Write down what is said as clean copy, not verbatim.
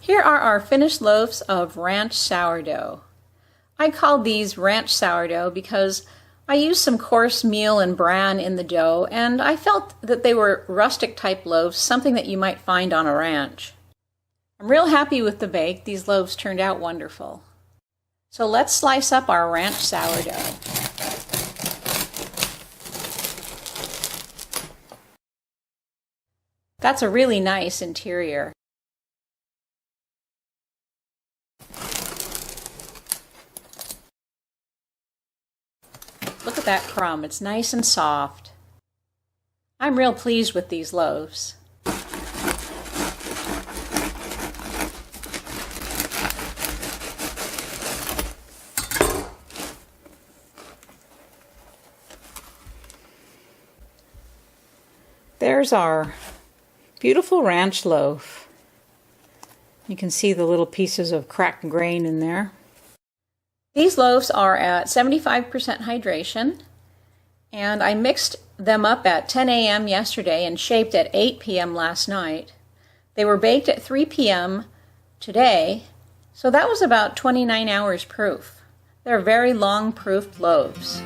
Here are our finished loaves of ranch sourdough. I called these ranch sourdough because I used some coarse meal and bran in the dough, and I felt that they were rustic type loaves, something that you might find on a ranch. I'm real happy with the bake. These loaves turned out wonderful. So let's slice up our ranch sourdough. That's a really nice interior. Look at that crumb, it's nice and soft. I'm real pleased with these loaves. There's our beautiful ranch loaf. You can see the little pieces of cracked grain in there. These loaves are at 75% hydration, and I mixed them up at 10 a.m. yesterday and shaped at 8 p.m. last night. They were baked at 3 p.m. today, so that was about 29 hours proof. They're very long proofed loaves.